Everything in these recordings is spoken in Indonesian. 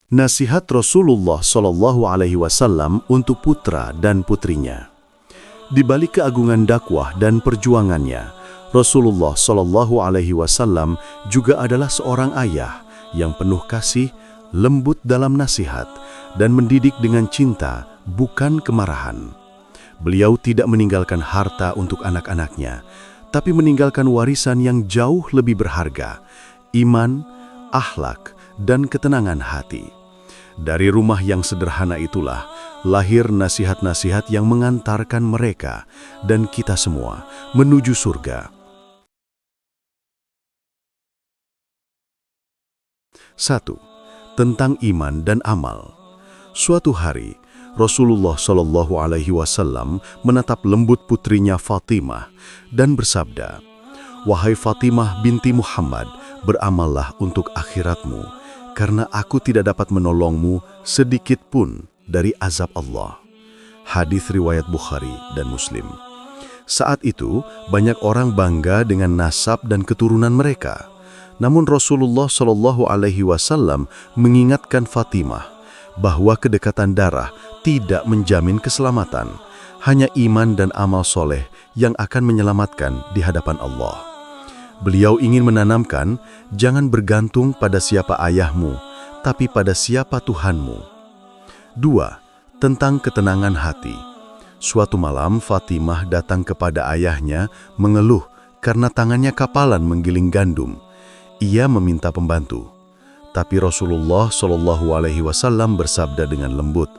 Nasihat Rasulullah SAW untuk putra dan putrinya. Di balik keagungan dakwah dan perjuangannya, Rasulullah SAW juga adalah seorang ayah yang penuh kasih, lembut dalam nasihat, dan mendidik dengan cinta, bukan kemarahan. Beliau tidak meninggalkan harta untuk anak-anaknya, tapi meninggalkan warisan yang jauh lebih berharga, iman, akhlak, dan ketenangan hati. Dari rumah yang sederhana itulah lahir nasihat-nasihat yang mengantarkan mereka dan kita semua menuju surga. 1. Tentang iman dan amal. Suatu hari, Rasulullah SAW menatap lembut putrinya Fatimah dan bersabda, "Wahai Fatimah binti Muhammad, beramallah untuk akhiratmu, karena aku tidak dapat menolongmu sedikit pun dari azab Allah." Hadis riwayat Bukhari dan Muslim. Saat itu, banyak orang bangga dengan nasab dan keturunan mereka. Namun Rasulullah SAW mengingatkan Fatimah bahwa kedekatan darah tidak menjamin keselamatan. Hanya iman dan amal soleh yang akan menyelamatkan di hadapan Allah. Beliau ingin menanamkan, jangan bergantung pada siapa ayahmu, tapi pada siapa Tuhanmu. 2. Tentang ketenangan hati. Suatu malam Fatimah datang kepada ayahnya mengeluh karena tangannya kapalan menggiling gandum. Ia meminta pembantu. Tapi Rasulullah SAW bersabda dengan lembut,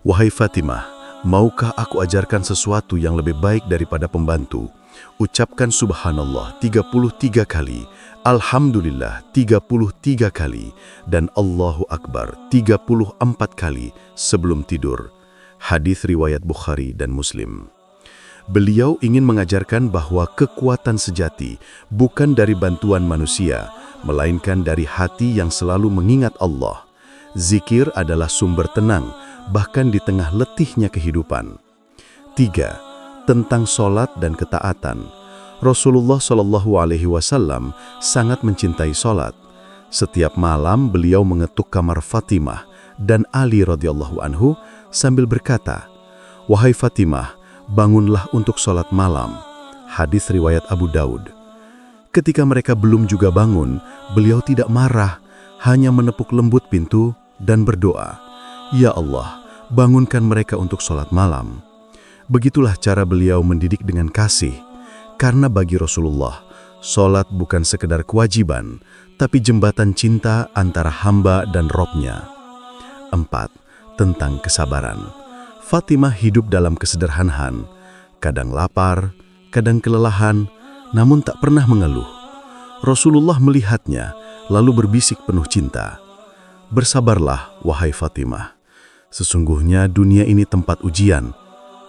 "Wahai Fatimah, maukah aku ajarkan sesuatu yang lebih baik daripada pembantu? Ucapkan subhanallah 33 kali, alhamdulillah 33 kali, dan Allahu Akbar 34 kali sebelum tidur." Hadis riwayat Bukhari dan Muslim. Beliau ingin mengajarkan bahwa kekuatan sejati bukan dari bantuan manusia, melainkan dari hati yang selalu mengingat Allah. Zikir adalah sumber tenang, bahkan di tengah letihnya kehidupan. 3. Tentang sholat dan ketaatan. Rasulullah SAW sangat mencintai sholat. Setiap malam beliau mengetuk kamar Fatimah dan Ali radhiyallahu anhu sambil berkata, "Wahai Fatimah, bangunlah untuk sholat malam." Hadis riwayat Abu Daud. Ketika mereka belum juga bangun, beliau tidak marah, hanya menepuk lembut pintu dan berdoa, "Ya Allah, bangunkan mereka untuk sholat malam." Begitulah cara beliau mendidik dengan kasih, karena bagi Rasulullah, sholat bukan sekedar kewajiban, tapi jembatan cinta antara hamba dan Robnya. 4. Tentang kesabaran. Fatimah hidup dalam kesederhanaan, kadang lapar, kadang kelelahan, namun tak pernah mengeluh. Rasulullah melihatnya, lalu berbisik penuh cinta, "Bersabarlah, wahai Fatimah. Sesungguhnya dunia ini tempat ujian,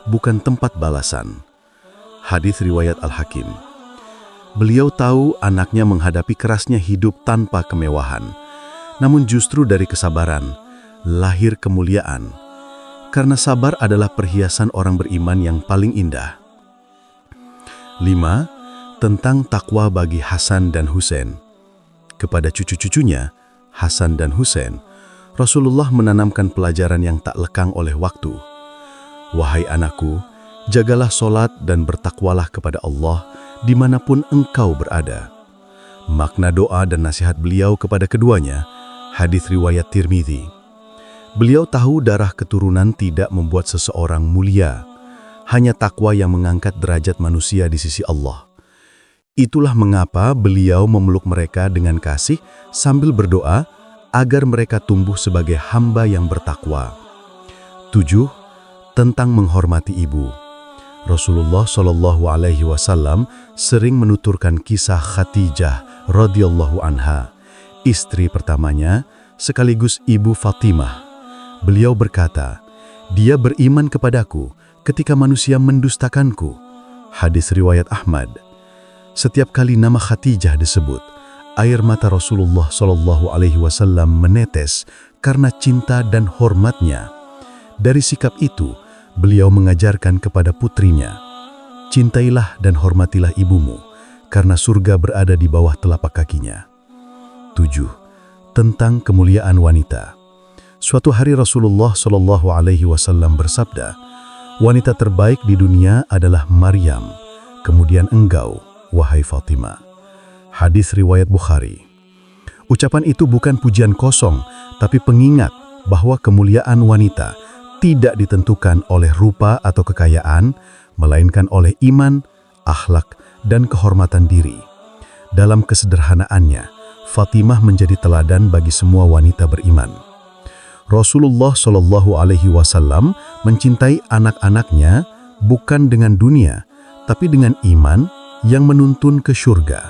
bukan tempat balasan." Hadis riwayat Al-Hakim. Beliau tahu anaknya menghadapi kerasnya hidup tanpa kemewahan, namun justru dari kesabaran lahir kemuliaan. Karena sabar adalah perhiasan orang beriman yang paling indah. 5. Tentang takwa bagi Hasan dan Husain. Kepada cucu-cucunya, Hasan dan Husain, Rasulullah menanamkan pelajaran yang tak lekang oleh waktu. "Wahai anakku, jagalah sholat dan bertakwalah kepada Allah dimanapun engkau berada." Makna doa dan nasihat beliau kepada keduanya, hadis riwayat Tirmidzi. Beliau tahu darah keturunan tidak membuat seseorang mulia, hanya takwa yang mengangkat derajat manusia di sisi Allah. Itulah mengapa beliau memeluk mereka dengan kasih sambil berdoa agar mereka tumbuh sebagai hamba yang bertakwa. 7. Tentang menghormati ibu. Rasulullah SAW sering menuturkan kisah Khadijah radhiyallahu anha, istri pertamanya sekaligus ibu Fatimah. Beliau berkata, "Dia beriman kepadaku ketika manusia mendustakanku." Hadis riwayat Ahmad. Setiap kali nama Khadijah disebut, air mata Rasulullah SAW menetes karena cinta dan hormatnya. Dari sikap itu, beliau mengajarkan kepada putrinya, "Cintailah dan hormatilah ibumu, karena surga berada di bawah telapak kakinya." 7. Tentang kemuliaan wanita. Suatu hari Rasulullah Shallallahu Alaihi Wasallam bersabda, wanita terbaik di dunia adalah Maryam, kemudian engkau, wahai Fatimah. Hadis riwayat Bukhari. Ucapan itu bukan pujian kosong, tapi pengingat bahwa kemuliaan wanita tidak ditentukan oleh rupa atau kekayaan, melainkan oleh iman, akhlak, dan kehormatan diri. Dalam kesederhanaannya, Fatimah menjadi teladan bagi semua wanita beriman. Rasulullah Shallallahu Alaihi Wasallam mencintai anak-anaknya bukan dengan dunia, tapi dengan iman yang menuntun ke surga.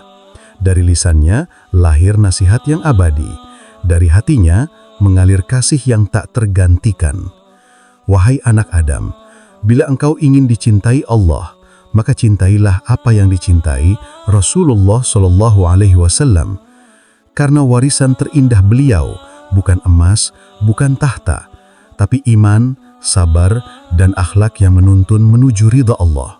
Dari lisannya lahir nasihat yang abadi, dari hatinya mengalir kasih yang tak tergantikan. Wahai anak Adam, bila engkau ingin dicintai Allah, maka cintailah apa yang dicintai Rasulullah Shallallahu Alaihi Wasallam. Karena warisan terindah beliau bukan emas, bukan tahta, tapi iman, sabar, dan akhlak yang menuntun menuju ridha Allah.